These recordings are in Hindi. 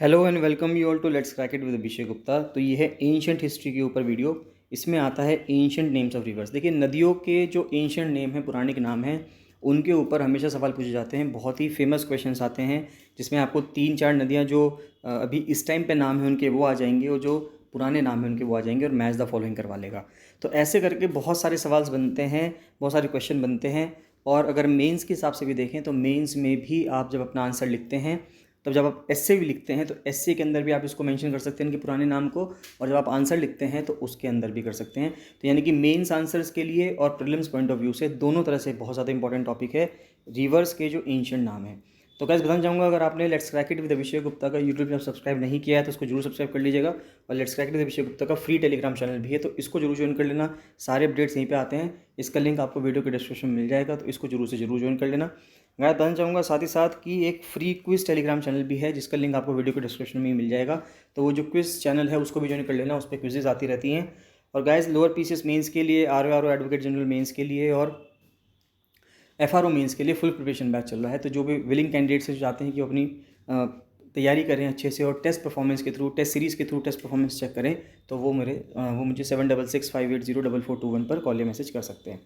Hello and welcome you all to let's crack it with Abhishek Gupta. तो ये है एंशंट हिस्ट्री के ऊपर वीडियो। इसमें आता है एंशंट नेम्स ऑफ रिवर्स। देखिए, नदियों के जो एंशंट नेम हैं, पुराणिक नाम हैं, उनके ऊपर हमेशा सवाल पूछे जाते हैं। बहुत ही फेमस क्वेश्चंस आते हैं जिसमें आपको 3-4 नदियाँ जो अभी इस टाइम पे नाम है उनके, वो आ जाएंगे, और जो पुराने नाम हैं उनके वो आ जाएंगे, और मैच द फॉलोइंग करवा लेगा। तो ऐसे करके बहुत सारे सवाल बनते हैं, बहुत सारे क्वेश्चन बनते हैं। और अगर मेंस के हिसाब से भी देखें तो मेंस में भी आप जब अपना आंसर लिखते हैं, तब जब आप एस्से भी लिखते हैं तो एस्से के अंदर भी आप इसको मेंशन कर सकते हैं इनके पुराने नाम को, और जब आप आंसर लिखते हैं तो उसके अंदर भी कर सकते हैं। तो यानी कि मेंस आंसर्स के लिए और प्रीलिम्स पॉइंट ऑफ व्यू से दोनों तरह से बहुत ज़्यादा इंपॉर्टेंट टॉपिक है रिवर्स के जो एंशिएंट नाम है। तो गाइस, बताना चाहूँगा, अगर आपने let's crack it with Abhishek Gupta का यूट्यूब चैनल सब्सक्राइब नहीं किया है तो उसको जरूर सब्सक्राइब कर लीजिएगा। और let's crack it with Abhishek Gupta का फ्री टेलीग्राम चैनल भी है, तो इसको जरूर ज्वाइन कर लेना। सारे अपडेट्स यहीं पे आते हैं। इसका लिंक आपको वीडियो के डिस्क्रिप्शन में मिल जाएगा, तो इसको जरूर से जरूर ज्वाइन कर लेना। मैं बताना चाहूँगा साथ ही साथ कि एक फ्री क्विज़ टेलीग्राम चैनल भी है, जिसका लिंक आपको वीडियो के डिस्क्रिप्शन में ही मिल जाएगा। तो वो जो क्विज़ चैनल है उसको भी ज्वाइन कर लेना, उस पर क्विजेज़ आती रहती हैं। और गाइस, लोअर पीसीएस मेंस के लिए, आरओ एडवोकेट जनरल मेंस के लिए और एफआरओ मेंस के लिए फुल प्रिपरेशन बैच चल रहा है। तो जो भी विलिंग कैंडिडेट्स जो चाहते हैं कि वो अपनी तैयारी करें अच्छे से और टेस्ट परफॉर्मेंस के थ्रू, टेस्ट सीरीज़ के थ्रू टेस्ट परफॉर्मेंस चेक करें, तो वो मुझे 7665804421 पर कॉल या मैसेज कर सकते हैं।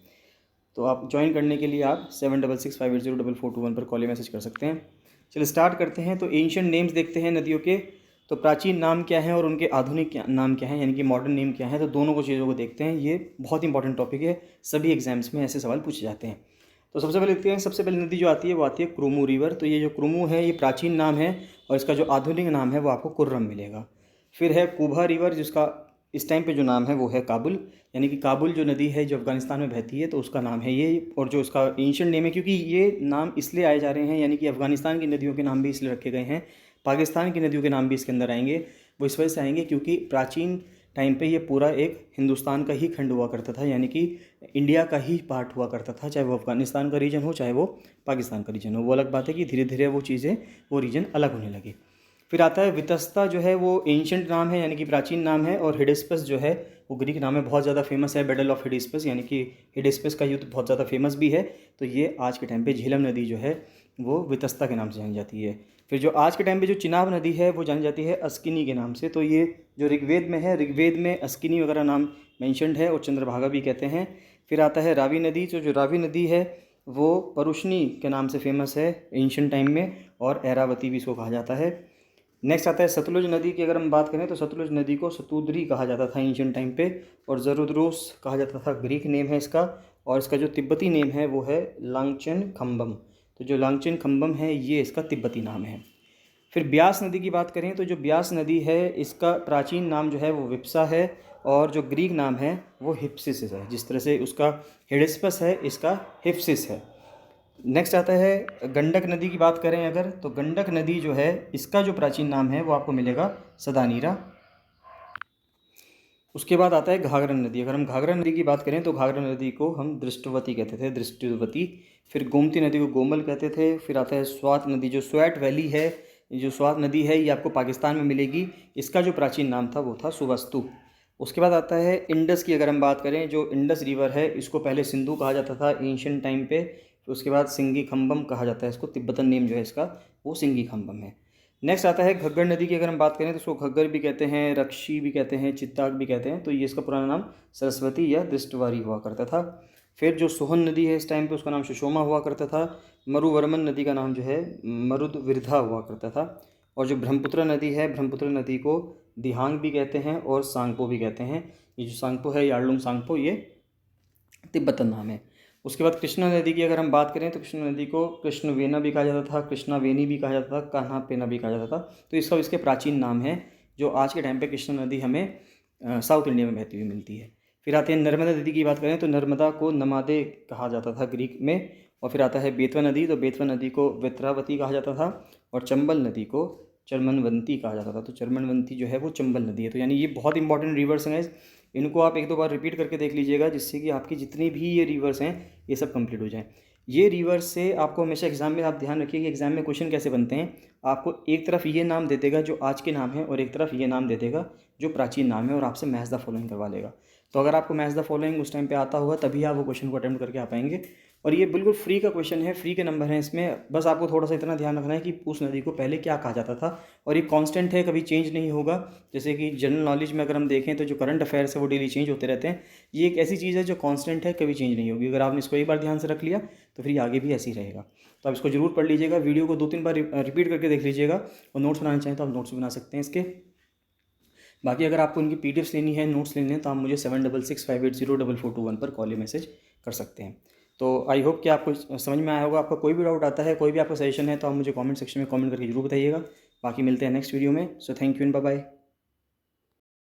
तो आप ज्वाइन करने के लिए आप 7665804421 पर कॉल या मैसेज कर सकते हैं। चलिए स्टार्ट करते हैं। तो एंशिएंट नेम्स देखते हैं नदियों के। तो प्राचीन नाम क्या हैं और उनके आधुनिक नाम क्या हैं, यानी कि मॉडर्न नेम क्या है, तो दोनों को चीज़ों को देखते हैं। ये बहुत इंपॉर्टेंट टॉपिक है, सभी एग्जाम्स में ऐसे सवाल पूछे जाते हैं। तो सबसे पहले देखते हैं, सबसे पहले नदी जो आती है वो आती है क्रुमू रिवर। तो ये जो क्रुमू है ये प्राचीन नाम है, और इसका जो आधुनिक नाम है वो आपको कुर्रम मिलेगा। फिर है कुभा रिवर, जिसका इस टाइम पे जो नाम है वो है काबुल, यानी कि काबुल जो नदी है जो अफगानिस्तान में बहती है, तो उसका नाम है ये। और जो उसका एंशिएंट नेम है, क्योंकि ये नाम इसलिए आए जा रहे हैं, यानी कि अफगानिस्तान की नदियों के नाम भी इसलिए रखे गए हैं, पाकिस्तान की नदियों के नाम भी इसके अंदर आएंगे। वो इस वजह से आएंगे क्योंकि प्राचीन टाइम पे ये पूरा एक हिंदुस्तान का ही खंड हुआ करता था, यानी कि इंडिया का ही पार्ट हुआ करता था। चाहे वो अफगानिस्तान का रीजन हो, चाहे वो पाकिस्तान का रीजन हो। वो अलग बात है कि धीरे धीरे वो चीज़ें, वो रीजन अलग होने लगे। फिर आता है वितस्ता, जो है वो एंशिएंट नाम है, यानी कि प्राचीन नाम है। और हिडिस्पस जो है वो ग्रीक नाम है, बहुत ज़्यादा फेमस है, बैटल ऑफ हिडिस्पस, यानी कि हिडिस्पस का युद्ध बहुत ज़्यादा फेमस भी है। तो ये आज के टाइम पे झेलम नदी जो है वो वितस्ता के नाम से जानी जाती है। फिर जो आज के टाइम पे जो चिनाब नदी है वो जानी जाती है अस्किनी के नाम से। तो ये जो ऋग्वेद में है, ऋग्वेद में अस्किनी वगैरह नाम मैंशनड है, और चंद्रभागा भी कहते हैं। फिर आता है रावी नदी। तो जो रावी नदी है वो परुष्णी के नाम से फेमस है एंशिएंट टाइम में, और ऐरावती भी इसको कहा जाता है। नेक्स्ट आता है सतलुज नदी की। अगर हम बात करें तो सतलुज नदी को सतुद्री कहा जाता था एंशिएंट टाइम पे, और ज़रुद्रोस कहा जाता था, ग्रीक नेम है इसका। और इसका जो तिब्बती नेम है वो है लांगचन खम्बम। तो जो लांगचन खम्बम है ये इसका तिब्बती नाम है। फिर ब्यास नदी की बात करें तो जो ब्यास नदी है इसका प्राचीन नाम जो है वो विप्सा है, और जो ग्रीक नाम है वो हिप्सिस है। जिस तरह से उसका हिडिस्पस है, इसका हिप्सिस है। नेक्स्ट आता है गंडक नदी की बात करें अगर, तो गंडक नदी जो है इसका जो प्राचीन नाम है वो आपको मिलेगा सदानीरा। उसके बाद आता है घाघरा नदी। अगर हम घाघरा नदी की बात करें तो घाघरा नदी को हम दृष्टवती कहते थे, दृष्टवती। फिर गोमती नदी को गोमल कहते थे। फिर आता है स्वात नदी, जो स्वैट वैली है, जो स्वात नदी है ये आपको पाकिस्तान में मिलेगी। इसका जो प्राचीन नाम था वो था सुवस्तु। उसके बाद आता है इंडस की। अगर हम बात करें, जो इंडस रिवर है इसको पहले सिंधु कहा जाता था एंशिएंट टाइम पे। फिर उसके बाद सिंगी खम्बम कहा जाता है इसको, तिब्बतन नेम जो है इसका वो सिंगी खम्बम है। नेक्स्ट आता है घग्गर नदी की। अगर हम बात करें तो इसको घग्गर भी कहते हैं, रक्षी भी कहते हैं, चित्ताक भी कहते हैं। तो ये इसका पुराना नाम सरस्वती या दृष्टवारी हुआ करता था। फिर जो सोहन नदी है इस टाइम पे उसका नाम सुषोमा हुआ करता था। मरुवर्मन नदी का नाम जो है मरुदविरधा हुआ करता था। और जो ब्रह्मपुत्र नदी है, ब्रह्मपुत्र नदी को दिहांग भी कहते हैं और सांगपो भी कहते हैं। ये जो सांगपो है, यार्लुंग सांगपो, ये तिब्बतन नाम है। उसके बाद कृष्णा नदी की अगर हम बात करें तो कृष्णा नदी को कृष्णवेना भी कहा जाता था, कृष्णावेनी भी कहा जाता था, कान्हा पेना भी कहा जाता था। तो ये सब इसके प्राचीन नाम हैं, जो आज के टाइम पे कृष्णा नदी हमें साउथ इंडिया में बहती हुई मिलती है। फिर आते हैं नर्मदा नदी की बात करें तो नर्मदा को नमादे कहा जाता था ग्रीक में। और फिर आता है बेतवा नदी। तो बेतवा नदी को वेत्रावती कहा जाता था, और चंबल नदी को चरमनवंती कहा जाता था। तो चरमनवंती जो है वो चंबल नदी है। तो यानी ये बहुत इंपॉर्टेंट रिवर्स हैं। इनको आप 1-2 बार रिपीट करके देख लीजिएगा, जिससे कि आपकी जितनी भी ये रिवर्स हैं ये सब कंप्लीट हो जाएं। ये रिवर्स से आपको हमेशा एग्जाम में, आप ध्यान रखिए कि एग्जाम में क्वेश्चन कैसे बनते हैं। आपको एक तरफ ये नाम दे देगा जो आज के नाम है, और एक तरफ ये नाम दे देगा जो प्राचीन नाम है, और आपसे मैच द फॉलोइंग करवा लेगा। तो अगर आपको मैच द फॉलोइंग उस टाइम पे आता होगा तभी आप वो क्वेश्चन को अटेम्प्ट करके आ पाएंगे। और ये बिल्कुल फ्री का क्वेश्चन है, फ्री के नंबर हैं इसमें। बस आपको थोड़ा सा इतना ध्यान रखना है कि उस नदी को पहले क्या कहा जाता था, और ये कांस्टेंट है, कभी चेंज नहीं होगा। जैसे कि जनरल नॉलेज में अगर हम देखें तो जो करंट अफेयर्स है वो डेली चेंज होते रहते हैं। ये एक ऐसी चीज़ है जो कांस्टेंट है, कभी चेंज नहीं होगी। अगर आपने इसको एक बार ध्यान से रख लिया तो फिर आगे भी ऐसे ही रहेगा। तो आप इसको जरूर पढ़ लीजिएगा, वीडियो को 2-3 बार रिपीट करके देख लीजिएगा, और नोट्स बनाना चाहें तो आप नोट्स बना सकते हैं इसके। बाकी अगर आपको उनकी पीडीएफ्स लेनी है, नोट्स लेने हैं, तो आप मुझे 7665804421 पर कॉल या मैसेज कर सकते हैं। तो आई होप कि आपको समझ में आया होगा। आपका कोई भी डाउट आता है, कोई भी आपका सजेशन है, तो आप मुझे कमेंट सेक्शन में कमेंट करके जरूर बताइएगा। बाकी मिलते हैं नेक्स्ट वीडियो में। So thank you and bye bye.